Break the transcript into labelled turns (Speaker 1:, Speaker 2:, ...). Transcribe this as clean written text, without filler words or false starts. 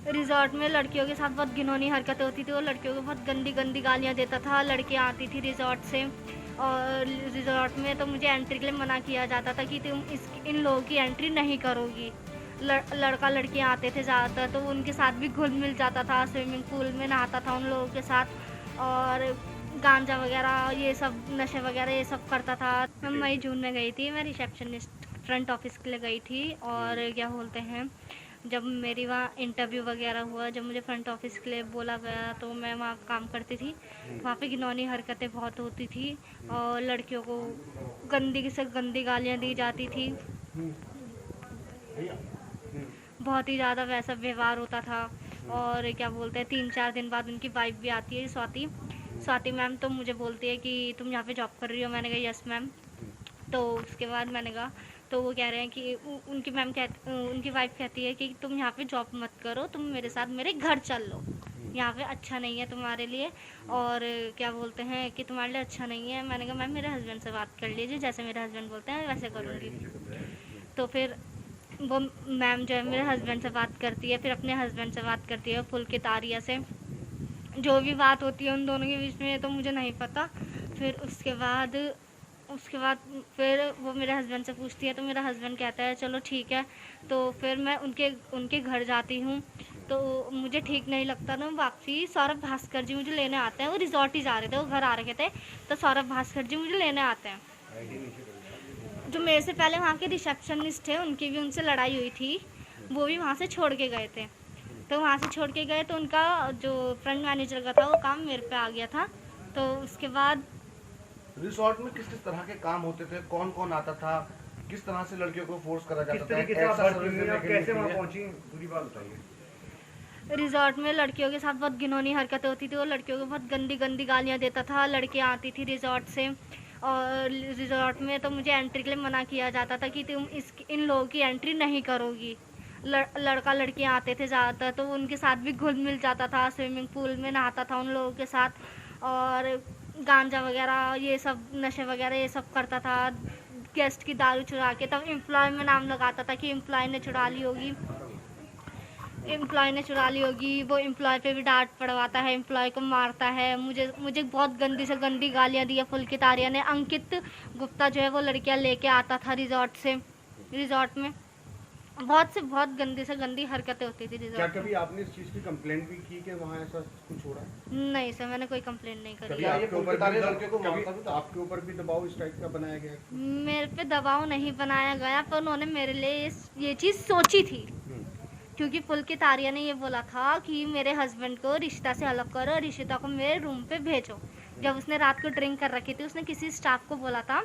Speaker 1: Resort में लड़कियों के साथ बहुत घिनौनी हरकतें होती थी। वो लड़कियों को बहुत गंदी गंदी गालियाँ देता था। लड़कियाँ आती थी रिज़ॉर्ट से और रिज़ॉर्ट में तो मुझे एंट्री के लिए मना किया जाता था कि तुम इन लोगों की एंट्री नहीं करोगी। लड़का लड़कियाँ आते थे ज़्यादातर, तो उनके साथ भी घुल मिल जाता था। स्विमिंग पूल में नहाता था उन लोगों के साथ और गांजा वगैरह ये सब नशे वगैरह ये सब करता था। मैं मई जून में गई थी, मैं रिसेप्शनिस्ट फ्रंट ऑफिस के लिए गई थी। और क्या बोलते हैं, जब मेरी वहाँ इंटरव्यू वगैरह हुआ, जब मुझे फ्रंट ऑफिस के लिए बोला गया तो मैं वहाँ काम करती थी। वहाँ पे घिनौनी हरकतें बहुत होती थी और लड़कियों को गंदी से गंदी गालियाँ दी जाती थी। बहुत ही ज़्यादा वैसा व्यवहार होता था। और क्या बोलते हैं, 3-4 दिन बाद उनकी वाइफ भी आती है, स्वाति मैम, तो मुझे बोलती है कि तुम यहाँ पे जॉब कर रही हो। मैंने कहा यस मैम। तो उसके बाद मैंने कहा, तो वो कह रहे हैं कि उनकी वाइफ कहती है कि तुम यहाँ पे जॉब मत करो, तुम मेरे साथ मेरे घर चल लो, यहाँ पे अच्छा नहीं है तुम्हारे लिए। और क्या बोलते हैं कि तुम्हारे लिए अच्छा नहीं है। मैंने कहा मैम मेरे हस्बैंड से बात कर लीजिए, जैसे मेरे हस्बैंड बोलते हैं वैसे करूँगी। तो फिर वो मैम जो है मेरे हस्बैंड से बात करती है, फिर अपने हस्बैंड से बात करती है पुलकित आर्या से। जो भी बात होती है उन दोनों के बीच में तो मुझे नहीं पता। फिर उसके बाद फिर वो मेरे हस्बैंड से पूछती है, तो मेरा हस्बैंड कहता है चलो ठीक है। तो फिर मैं उनके घर जाती हूँ। तो मुझे ठीक नहीं लगता ना, वापसी सौरभ भास्कर जी मुझे लेने आते हैं। वो रिजॉर्ट ही जा रहे थे, वो घर आ रखे थे, तो सौरभ भास्कर जी मुझे लेने आते हैं। जो मेरे से पहले वहाँ के रिसेप्शनिस्ट थे, उनकी भी उनसे लड़ाई हुई थी, वो भी वहाँ से छोड़ के गए थे। तो वहाँ से छोड़ के गए तो उनका जो फ्रंट मैनेजर का था वो काम मेरे पे आ गया था। तो उसके बाद
Speaker 2: रिसोर्ट में किस किस तरह के काम होते थे, कौन कौन आता था, किस तरह से लड़कियों को फोर्स करा जाता था,
Speaker 3: कैसे वहाँ पहुंची, पूरी बात बताइए।
Speaker 1: रिजॉर्ट में लड़कियों के साथ बहुत घिनौनी हरकतें होती थी। वो लड़कियों को बहुत गंदी गंदी गालियाँ देता था। लड़कियाँ आती थी रिजॉर्ट से और रिजॉर्ट में तो मुझे एंट्री के लिए मना किया जाता था कि तुम इन लोगों की एंट्री नहीं करोगी। लड़का लड़कियाँ आते थे ज़्यादातर, तो उनके साथ भी घुल मिल जाता था। स्विमिंग पूल में नहाता था उन लोगों के साथ और गांजा वगैरह ये सब नशे वगैरह ये सब करता था। गेस्ट की दारू चुरा के, तब एम्प्लॉय में नाम लगाता था कि एम्प्लॉय ने चुरा ली होगी, वो एम्प्लॉय पे भी डांट पड़वाता है, एम्प्लॉय को मारता है। मुझे बहुत गंदी से गंदी गालियाँ दी है पुलकित आर्या ने। अंकित गुप्ता जो है वो लड़कियाँ लेके आता था रिजॉर्ट में। बहुत गंदी से गंदी हरकतें होती थी रिजॉर्ट।
Speaker 3: क्या कभी आपने इस चीज़ की कंप्लेंट भी की कि वहाँ ऐसा कुछ हो रहा है?
Speaker 1: नहीं सर, मैंने कोई कंप्लेंट नहीं करी।
Speaker 3: आपके ऊपर भी दबाव इस टाइप का बनाया गया?
Speaker 1: मेरे पे दबाव नहीं बनाया गया, पर उन्होंने मेरे लिए ये चीज़ सोची थी, क्योंकि पुलकित आर्या ने ये बोला था कि मेरे हस्बैंड को रिश्ता से अलग करो और रिशिता को मेरे रूम पे भेजो। जब उसने रात को ड्रिंक कर रखी थी, उसने किसी स्टाफ को बोला था